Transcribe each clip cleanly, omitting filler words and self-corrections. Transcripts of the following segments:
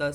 10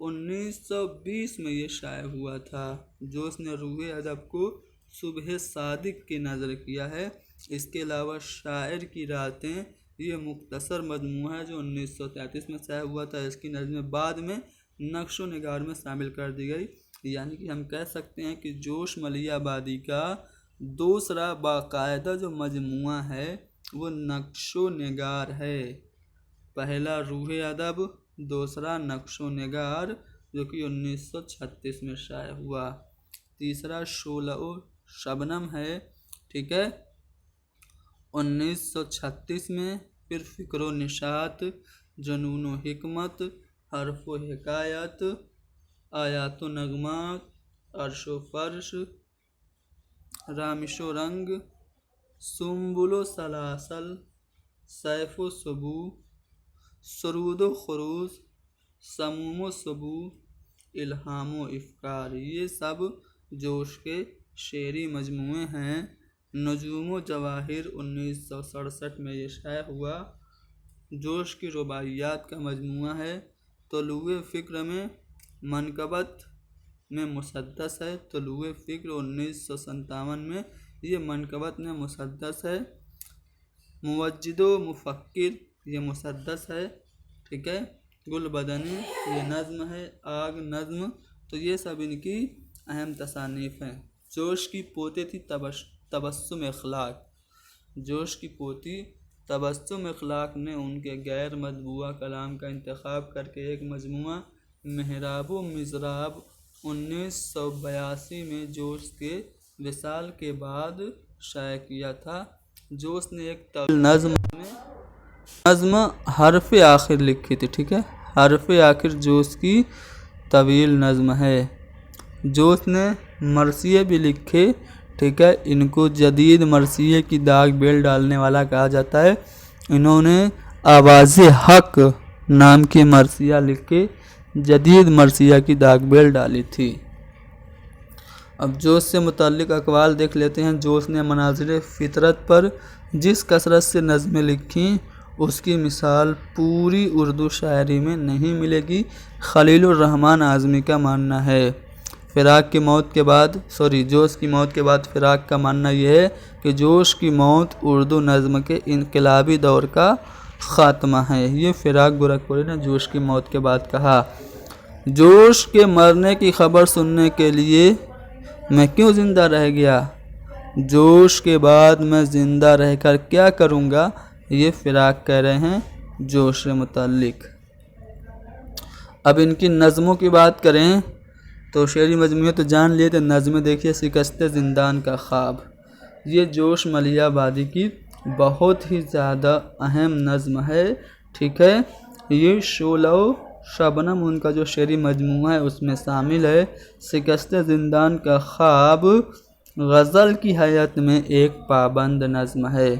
1920 میں یہ شائع ہوا تھا۔ جوش نے روح ادب کو صبح صادق کی نظر کیا ہے۔ اس کے علاوہ شاعر کی راتیں یہ مختصر مجموعہ ہے جو 1933 میں شائع ہوا تھا۔ اس کی نظمیں بعد میں نقش و نگار میں شامل کر دی گئی، یعنی کہ ہم کہہ سکتے ہیں کہ جوش ملیح آبادی کا دوسرا باقاعدہ جو مجموعہ ہے وہ نقش و نگار ہے۔ پہلا روح ادب، دوسرا نقش و نگار جو کہ 1936 میں شائع ہوا، تیسرا شعلہ و شبنم ہے، ٹھیک ہے، 1936 میں، پھر فکر و نشاط، جنون و حکمت، حرف و حکایت، آیات و نغمات، عرش و فرش، رامش و رنگ، سنبل و سلاسل، سیف و سبو، سرود و خروز، سموم و سبو، الہام و افکار، یہ سب جوش کے شعری مجموعے ہیں۔ نجوم و جواہر 1967 میں یہ شائع ہوا، جوش کی رباعیات کا مجموعہ ہے۔ طلوع فکر میں منقبت میں مسدس ہے، طلوع فکر 1957 میں یہ منقبت میں مسدس ہے۔ موجد و مفکر یہ مسدس ہے، ٹھیک ہے۔ گل بدنی یہ نظم ہے، آگ نظم، تو یہ سب ان کی اہم تصانیف ہیں۔ جوش کی پوتے تھی تبسم اخلاق، جوش کی پوتی تبسم اخلاق نے ان کے غیر مطبوعہ کلام کا انتخاب کر کے ایک مجموعہ محراب و مضراب 1982 میں جوش کے وصال کے بعد شائع کیا تھا۔ جوش نے ایک نظم حرف آخر لکھی تھی، ٹھیک ہے، حرف آخر جوش کی طویل نظم ہے۔ جوش نے مرثیے بھی لکھے، ٹھیک ہے، ان کو جدید مرثیے کی داغ بیل ڈالنے والا کہا جاتا ہے۔ انہوں نے آواز حق نام کی مرثیہ لکھ کے جدید مرثیہ کی داغ بیل ڈالی تھی۔ اب جوش سے متعلق اقوال دیکھ لیتے ہیں۔ جوش نے مناظر فطرت پر جس کثرت سے نظمیں لکھیں اس کی مثال پوری اردو شاعری میں نہیں ملے گی۔ خلیل الرحمن اعظمی کا ماننا ہے جوش کی موت کے بعد فراق کا ماننا یہ ہے کہ جوش کی موت اردو نظم کے انقلابی دور کا خاتمہ ہے۔ یہ فراق گورکھپوری نے جوش کی موت کے بعد کہا۔ جوش کے مرنے کی خبر سننے کے لیے میں کیوں زندہ رہ گیا، جوش کے بعد میں زندہ رہ کر کیا کروں گا، یہ فراق کہہ رہے ہیں جوش سے متعلق۔ اب ان کی نظموں کی بات کریں تو شعری مجموعے تو جان لیے تھے، نظمیں دیکھیے۔ شکست زندان کا خواب، یہ جوش ملیح آبادی کی بہت ہی زیادہ اہم نظم ہے، ٹھیک ہے۔ یہ شعلہ و شبنم ان کا جو شعری مجموعہ ہے اس میں شامل ہے۔ شکست زندان کا خواب غزل کی حیت میں ایک پابند نظم ہے۔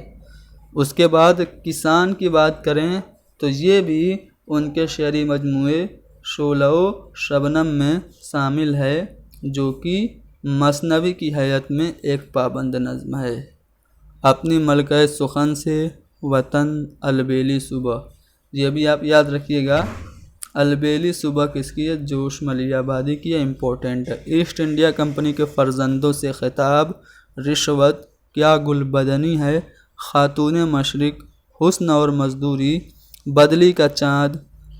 اس کے بعد کسان کی بات کریں تو یہ بھی ان کے شعری مجموعے شعلہ و شبنم میں شامل ہے، جو کہ مثنوی کی حیت میں ایک پابند نظم ہے۔ اپنی ملکہ سخن سے وطن البیلی صبح، یہ بھی آپ یاد رکھیے گا، البیلی صبح کس کی ہے، جوش ملیح آبادی کی ہے، امپورٹنٹ ہے۔ ایسٹ انڈیا کمپنی کے فرزندوں سے خطاب، رشوت کیا گل بدنی ہے، خاتون مشرق، حسن اور مزدوری، بدلی کا چاند،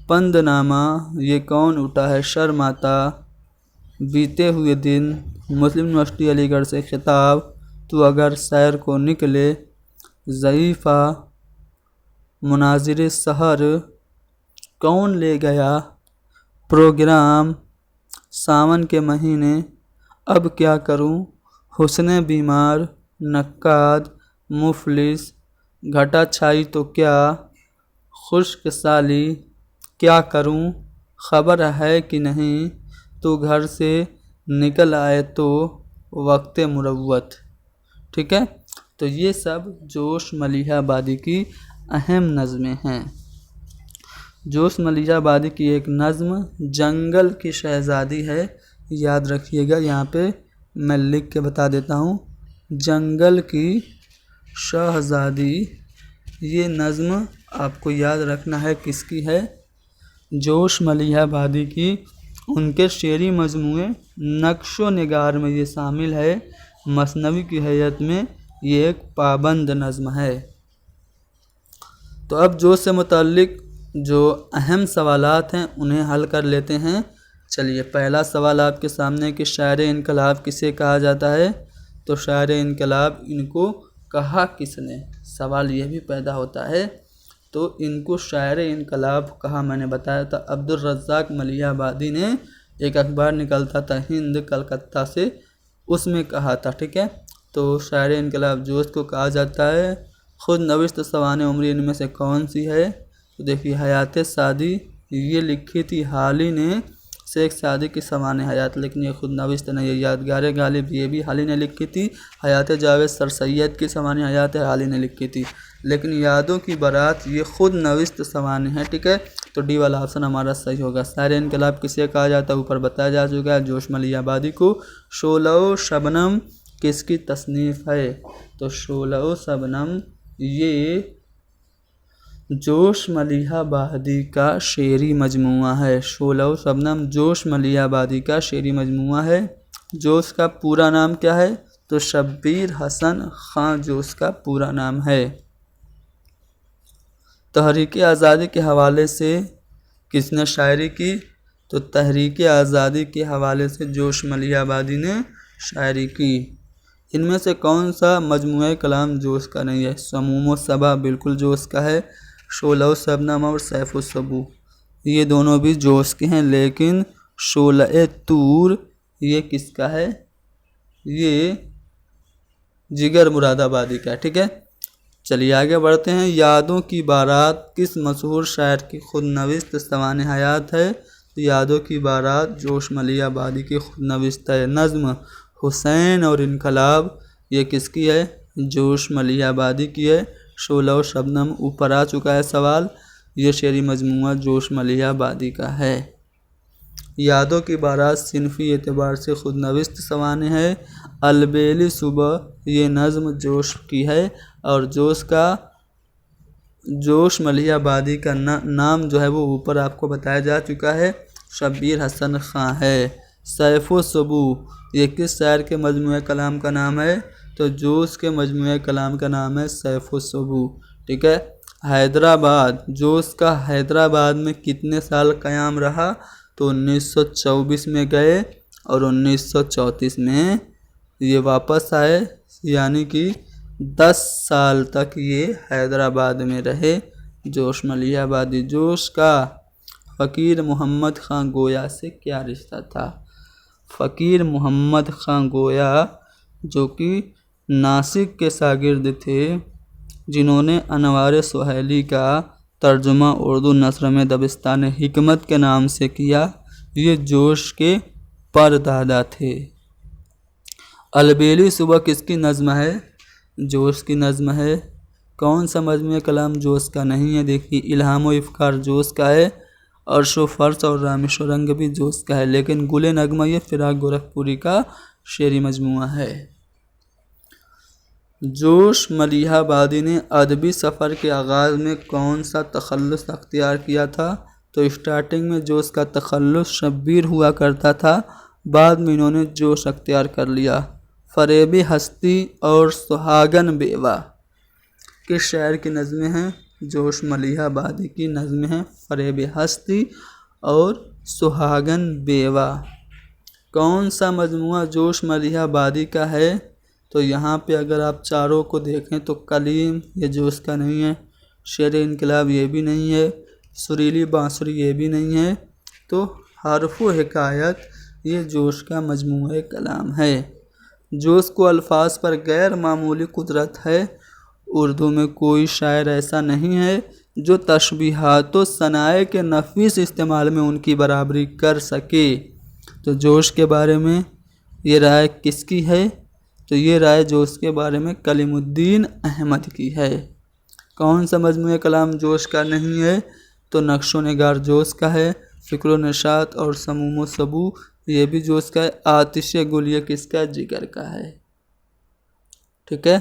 پند نامہ، یہ کون اٹھا ہے شرماتا، بیتے ہوئے دن، مسلم یونیورسٹی علی گڑھ سے خطاب، تو اگر سیر کو نکلے، ضعیفہ، مناظر سحر، کون لے گیا، پروگرام، ساون کے مہینے، اب کیا کروں، حسن بیمار، نقاد، مفلس، گھٹا چھائی تو کیا، خشک سالی، کیا کروں، خبر ہے کہ نہیں، تو گھر سے نکل آئے تو وقت مروت، ٹھیک ہے۔ تو یہ سب جوش ملیح آبادی کی اہم نظمیں ہیں۔ جوش ملیح آبادی کی ایک نظم جنگل کی شہزادی ہے، یاد رکھیے گا، یہاں پہ میں لکھ کے بتا دیتا ہوں، جنگل کی شہزادی، یہ نظم آپ کو یاد رکھنا ہے کس کی ہے، جوش ملیح آبادی کی ان کے شعری مجموعے نقش و نگار میں یہ شامل ہے۔ مثنوی کی حیثیت میں یہ ایک پابند نظم ہے۔ تو اب جوش سے متعلق جو اہم سوالات ہیں انہیں حل کر لیتے ہیں۔ چلیے پہلا سوال آپ کے سامنے کہ شاعر انقلاب کسے کہا جاتا ہے؟ تو شاعر انقلاب ان کو کہا کس نے؟ سوال یہ بھی پیدا ہوتا ہے۔ تو ان کو شاعر انقلاب کہا، میں نے بتایا تھا، عبدالرزاق ملیح آبادی نے ایک اخبار نکلتا تھا ہند کلکتہ سے، اس میں کہا تھا، ٹھیک ہے۔ تو شاعر انقلاب جوش کو کہا جاتا ہے۔ خود نوشت سوانح عمری ان میں سے کون سی ہے؟ تو دیکھیے حیات سعدی، یہ لکھی تھی حالی نے، شیخ سعدی کی سوانح حیات، لیکن یہ خود نوشت نہیں ہے۔ یادگار غالب یہ بھی حالی نے لکھی تھی۔ حیات جاوید سر سید کی سوانح حیات حالی نے لکھی تھی، لیکن یادوں کی بارات یہ خود نوشت سوانح ہے، ٹھیک ہے۔ تو ڈی والا آپشن ہمارا صحیح ہوگا۔ شاعر انقلاب کسے کہا جاتا ہے؟ اوپر بتایا جا چکا ہے، جوش ملیح آبادی کو۔ شعلہ و شبنم کس کی تصنیف ہے؟ تو شعلہ و شبنم یہ جوش ملیح آبادی کا شعری مجموعہ ہے۔ شعلہ و شبنم جوش ملیح آبادی کا شعری مجموعہ ہے۔ جوش کا پورا نام کیا ہے؟ تو شبیر حسن خاں جوش کا پورا نام ہے۔ تحریک آزادی کے حوالے سے کس نے شاعری کی؟ تو تحریک آزادی کے حوالے سے جوش ملیح آبادی نے شاعری کی۔ ان میں سے کون سا مجموعہ کلام جوش کا نہیں ہے؟ سموم و صبا بالکل جوش کا ہے۔ شعلہ و شبنم اور سیف و سبو یہ دونوں بھی جوش کے ہیں، لیکن شعلہ طور یہ کس کا ہے؟ یہ جگر مراد آبادی کا ہے، ٹھیک ہے۔ چلیے آگے بڑھتے ہیں۔ یادوں کی بارات کس مشہور شاعر کی خود نوشت سوانح حیات ہے؟ یادوں کی بارات جوش ملیح آبادی کی خود نوشت ہے۔ نظم حسین اور انقلاب یہ کس کی ہے؟ جوش ملیح آبادی کی ہے۔ شعلہ و شبنم اوپر آ چکا ہے سوال، یہ شعری مجموعہ جوش ملیح آبادی کا ہے۔ یادوں کی بارات صنفی اعتبار سے خود نوشت سوانح ہے۔ البیلی صبح یہ نظم جوش کی ہے، اور جوش ملیح آبادی کا نام جو ہے وہ اوپر آپ کو بتایا جا چکا ہے، شبیر حسن خاں ہے۔ سیف و سبو یہ کس شاعر کے مجموعہ کلام کا نام ہے؟ تو جوش کے مجموعہ کلام کا نام ہے سیف و سبو، ٹھیک ہے۔ حیدرآباد جوش کا حیدرآباد میں کتنے سال قیام رہا؟ تو 1924 میں گئے اور 1934 میں یہ واپس آئے، یعنی کہ 10 سال تک یہ حیدرآباد میں رہے جوش ملیح آبادی۔ جوش کا فقیر محمد خاں گویا سے کیا رشتہ تھا؟ فقیر محمد خاں گویا جو کہ ناسک کے شاگرد تھے، جنہوں نے انوار سہیلی کا ترجمہ اردو نثر میں دبستان حکمت کے نام سے کیا، یہ جوش کے پردادا تھے۔ البیلی صبح کس کی نظم ہے؟ جوش کی نظم ہے۔ کون سا مجموعہ کلام جوش کا نہیں ہے؟ دیکھیے الہام و افکار جوش کا ہے، عرش و فرش اور رامش و رنگ بھی جوش کا ہے، لیکن گل نغمہ یہ فراق گورکھپوری کا شعری مجموعہ ہے۔ جوش ملیح آبادی نے ادبی سفر کے آغاز میں کون سا تخلص اختیار کیا تھا؟ تو اسٹارٹنگ میں جوش کا تخلص شبیر ہوا کرتا تھا، بعد میں انہوں نے جوش اختیار کر لیا۔ فریب ہستی اور سہاگن بیوہ کس شاعر کی نظمیں ہیں؟ جوش ملیح آبادی کی نظمیں ہیں فریب ہستی اور سہاگن بیوہ۔ کون سا مجموعہ جوش ملیح آبادی کا ہے؟ تو یہاں پہ اگر آپ چاروں کو دیکھیں تو کلیم یہ جوش کا نہیں ہے، شعر انقلاب یہ بھی نہیں ہے، سریلی بانسری یہ بھی نہیں ہے، تو حرف و حکایت یہ جوش کا مجموعہ کلام ہے۔ جوش کو الفاظ پر غیر معمولی قدرت ہے۔ اردو میں کوئی شاعر ایسا نہیں ہے جو تشبیہات و صنائع کے نفیس استعمال میں ان کی برابری کر سکے۔ تو جوش کے بارے میں یہ رائے کس کی ہے؟ تو یہ رائے جوش کے بارے میں کلیم الدین احمد کی ہے۔ کون سا مجموعہ کلام جوش کا نہیں ہے؟ تو نقش و نگار جوش کا ہے، فکر و نشاط اور سموم و سبو یہ بھی جوش کا ہے، آتش گل یہ کس کا؟ جگر کا ہے، ٹھیک ہے۔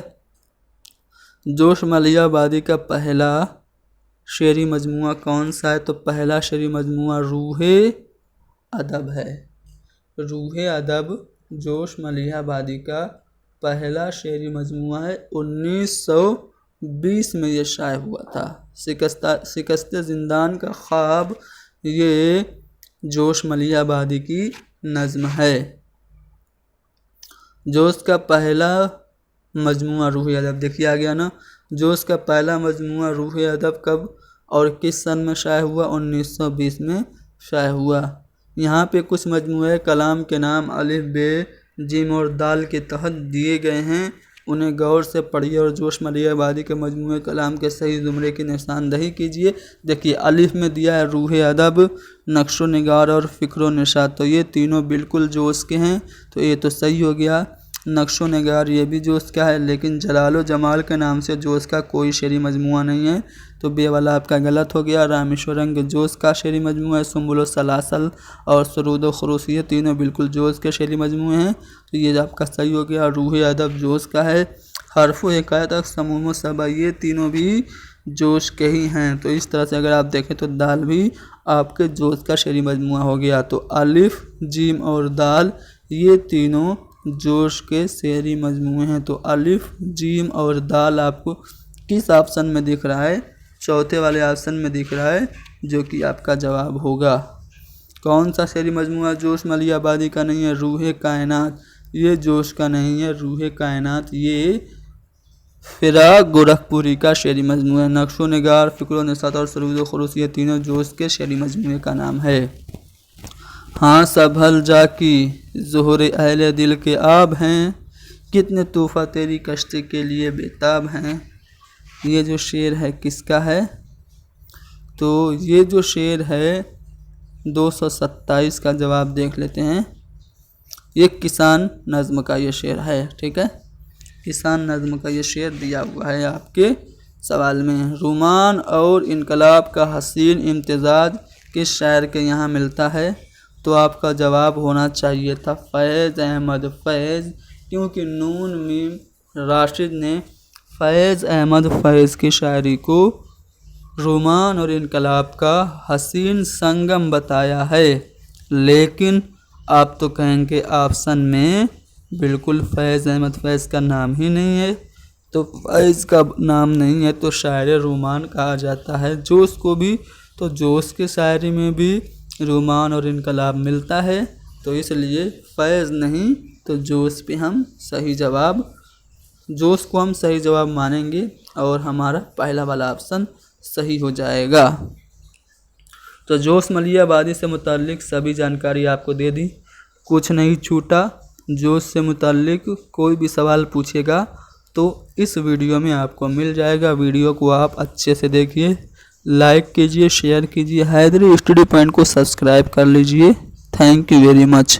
جوش ملیح آبادی کا پہلا شعری مجموعہ کون سا ہے؟ تو پہلا شعری مجموعہ روح ادب ہے۔ روح ادب جوش ملیح آبادی کا پہلا شعری مجموعہ ہے، 1920 میں یہ شائع ہوا تھا۔ شکست زندان کا خواب یہ جوش ملیح آبادی کی نظم ہے۔ جو اس کا پہلا مجموعہ روح ادب، دیکھیے آ گیا نا، جو اس کا پہلا مجموعہ روح ادب کب اور کس سن میں شائع ہوا؟ 1920 میں شائع ہوا۔ یہاں پہ کچھ مجموعے کلام کے نام الف ب جیم اور دال کے تحت دیے گئے ہیں، انہیں غور سے پڑھیے اور جوش ملیح آبادی کے مجموعے کلام کے صحیح زمرے کی نشاندہی کیجیے۔ دیکھیے الف میں دیا ہے روح ادب، نقش و نگار اور فکر و نشاط، تو یہ تینوں بالکل جوش کے ہیں، تو یہ تو صحیح ہو گیا۔ نقش و نگار یہ بھی جوش کا ہے، لیکن جلال و جمال کے نام سے جوش کا کوئی شعری مجموعہ نہیں ہے، تو بے والا آپ کا غلط ہو گیا۔ رامیشورم کے جوش کا شعری مجموعہ ہے، سنبل و سلاسل اور سرود و خروشیہ تینوں بالکل جوش کے شعری مجموعے ہیں، تو یہ آپ کا صحیح ہو گیا۔ روح ادب جوش کا ہے۔ حرف و حکایت اور سموم و سبا یہ تینوں بھی جوش کے ہی ہیں، تو اس طرح سے اگر آپ دیکھیں تو دال بھی آپ کے جوش کا شعری مجموعہ ہو گیا۔ تو الف جیم اور دال یہ تینوں جوش کے شعری مجموعے ہیں، تو الف جیم اور دال آپ کو کس آپشن میں دکھ رہا ہے؟ چوتھے والے آپشن میں دکھ رہا ہے، جو کہ آپ کا جواب ہوگا۔ کون سا شعری مجموعہ جوش ملیح آبادی کا نہیں ہے؟ روح کائنات، یہ جوش کا نہیں ہے۔ روح کائنات یہ فراق گورکھپوری کا شعری مجموعہ ہے۔ نقش و نگار، فکر و نشاط اور سرود و خروش یہ تینوں جوش کے شعری مجموعے کا نام ہے۔ ہاں سنبھل جا کی زہر اہل دل کے آب ہیں، کتنے طوفاں تیری کشتی کے لیے بےتاب ہیں، یہ جو شعر ہے کس کا ہے؟ تو یہ جو شعر ہے 227 کا جواب دیکھ لیتے ہیں۔ یہ کسان نظم کا یہ شعر ہے، ٹھیک ہے، کسان نظم کا یہ شعر دیا ہوا ہے آپ کے سوال میں۔ رومان اور انقلاب کا حسین امتزاج کس شاعر کے یہاں ملتا ہے؟ تو آپ کا جواب ہونا چاہیے تھا فیض احمد فیض، کیونکہ نون میم راشد نے فیض احمد فیض کی شاعری کو رومان اور انقلاب کا حسین سنگم بتایا ہے۔ لیکن آپ تو کہیں گے آپشن میں بالکل فیض احمد فیض کا نام ہی نہیں ہے، تو فیض کا نام نہیں ہے تو شاعر رومان کہا جاتا ہے۔ جوش کو بھی تو جوش کے شاعری میں بھی رومان اور انقلاب ملتا ہے، تو اس لیے فیض نہیں تو جوش پہ ہم صحیح جواب، جوش کو ہم صحیح جواب مانیں گے اور ہمارا پہلا والا آپشن صحیح ہو جائے گا۔ تو جوش ملیح آبادی سے متعلق سبھی جانکاری آپ کو دے دی، کچھ نہیں چھوٹا۔ جوش سے متعلق کوئی بھی سوال پوچھے گا تو اس ویڈیو میں آپ کو مل جائے گا، ویڈیو کو آپ اچھے سے دیکھیے، لائک کیجئے، شیئر کیجئے، حیدری اسٹڈی پوائنٹ کو سبسکرائب کر لیجئے۔ Thank you very much.